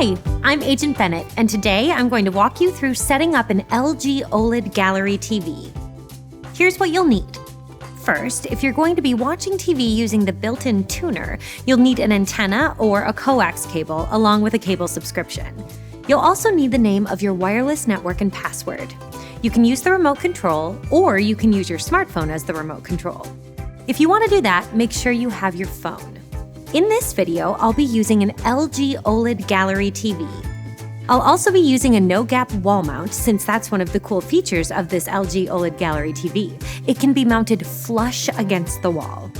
Hi, I'm Agent Bennett, and today I'm going to walk you through setting up an LG OLED Gallery TV. Here's what you'll need. First, if you're going to be watching TV using the built-in tuner, you'll need an antenna or a coax cable along with a cable subscription. You'll also need the name of your wireless network and password. You can use the remote control, or you can use your smartphone as the remote control. If you want to do that, make sure you have your phone. In this video, I'll be using an LG OLED Gallery TV. I'll also be using a no-gap wall mount since that's one of the cool features of this LG OLED Gallery TV. It can be mounted flush against the wall.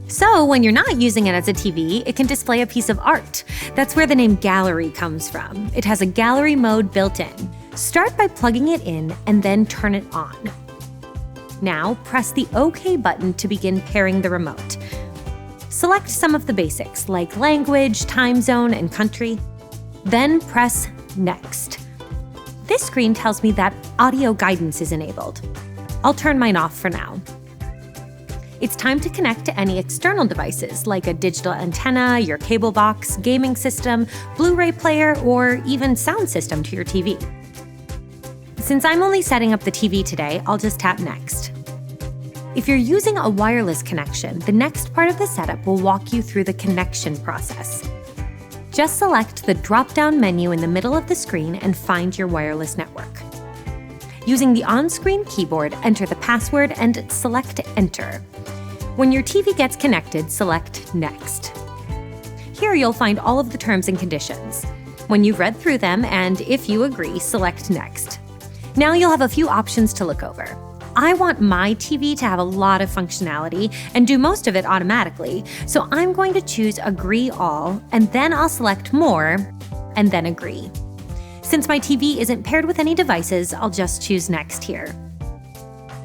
So when you're not using it as a TV, it can display a piece of art. That's where the name Gallery comes from. It has a gallery mode built in. Start by plugging it in and then turn it on. Now press the OK button to begin pairing the remote. Select some of the basics like language, time zone, and country. Then press Next. This screen tells me that audio guidance is enabled. I'll turn mine off for now. It's time to connect to any external devices like a digital antenna, your cable box, gaming system, Blu-ray player, or even sound system to your TV. Since I'm only setting up the TV today, I'll just tap Next. If you're using a wireless connection, the next part of the setup will walk you through the connection process. Just select the drop-down menu in the middle of the screen and find your wireless network. Using the on-screen keyboard, enter the password and select Enter. When your TV gets connected, select Next. Here you'll find all of the terms and conditions. When you've read through them and if you agree, select Next. Now you'll have a few options to look over. I want my TV to have a lot of functionality and do most of it automatically, so I'm going to choose Agree All, and then I'll select More, and then Agree. Since my TV isn't paired with any devices, I'll just choose Next here.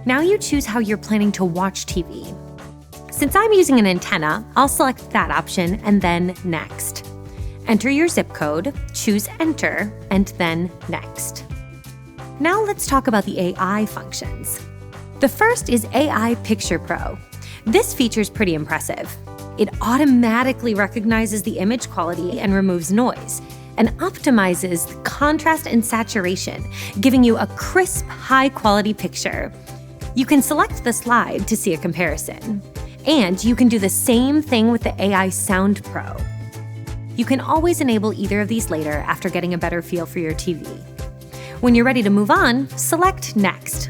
Now you choose how you're planning to watch TV. Since I'm using an antenna, I'll select that option and then Next. Enter your zip code, choose Enter, and then Next. Now let's talk about the AI functions. The first is AI Picture Pro. This feature's pretty impressive. It automatically recognizes the image quality and removes noise, and optimizes the contrast and saturation, giving you a crisp, high-quality picture. You can select the slide to see a comparison. And you can do the same thing with the AI Sound Pro. You can always enable either of these later after getting a better feel for your TV. When you're ready to move on, select Next.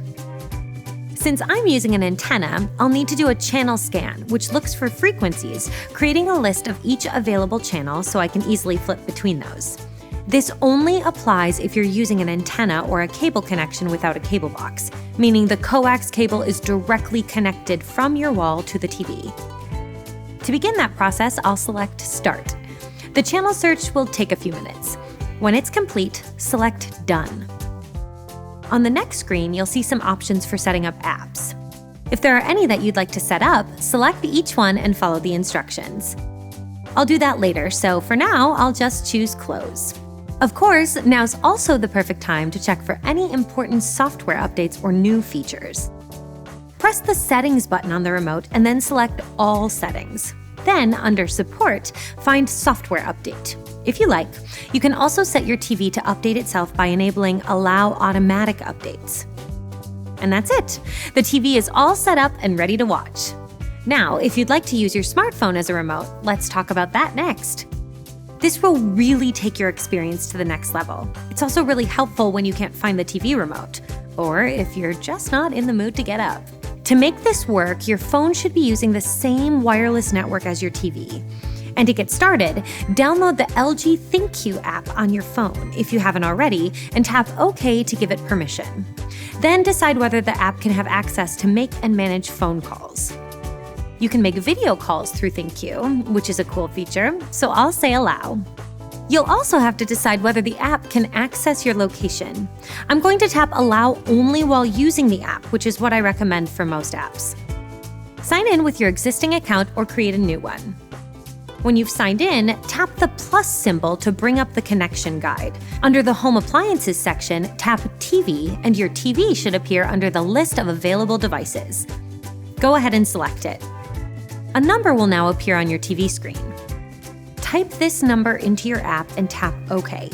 Since I'm using an antenna, I'll need to do a channel scan, which looks for frequencies, creating a list of each available channel so I can easily flip between those. This only applies if you're using an antenna or a cable connection without a cable box, meaning the coax cable is directly connected from your wall to the TV. To begin that process, I'll select Start. The channel search will take a few minutes. When it's complete, select Done. On the next screen, you'll see some options for setting up apps. If there are any that you'd like to set up, select each one and follow the instructions. I'll do that later, so for now, I'll just choose Close. Of course, now's also the perfect time to check for any important software updates or new features. Press the Settings button on the remote and then select All Settings. Then, under Support, find Software Update. If you like, you can also set your TV to update itself by enabling Allow Automatic Updates. And that's it. The TV is all set up and ready to watch. Now, if you'd like to use your smartphone as a remote, let's talk about that next. This will really take your experience to the next level. It's also really helpful when you can't find the TV remote, or if you're just not in the mood to get up. To make this work, your phone should be using the same wireless network as your TV. And to get started, download the LG ThinQ app on your phone if you haven't already, and tap OK to give it permission. Then decide whether the app can have access to make and manage phone calls. You can make video calls through ThinQ, which is a cool feature, so I'll say Allow. You'll also have to decide whether the app can access your location. I'm going to tap Allow only while using the app, which is what I recommend for most apps. Sign in with your existing account or create a new one. When you've signed in, tap the plus symbol to bring up the connection guide. Under the Home Appliances section, tap TV, and your TV should appear under the list of available devices. Go ahead and select it. A number will now appear on your TV screen. Type this number into your app and tap OK.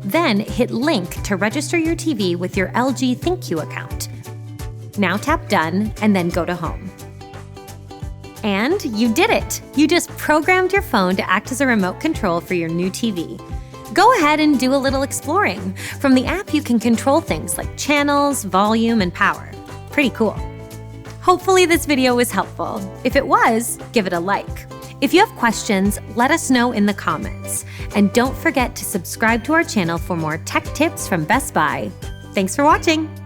Then hit Link to register your TV with your LG ThinQ account. Now tap Done and then go to Home. And you did it! You just programmed your phone to act as a remote control for your new TV. Go ahead and do a little exploring. From the app, you can control things like channels, volume, and power. Pretty cool. Hopefully this video was helpful. If it was, give it a like. If you have questions, let us know in the comments. And don't forget to subscribe to our channel for more tech tips from Best Buy. Thanks for watching!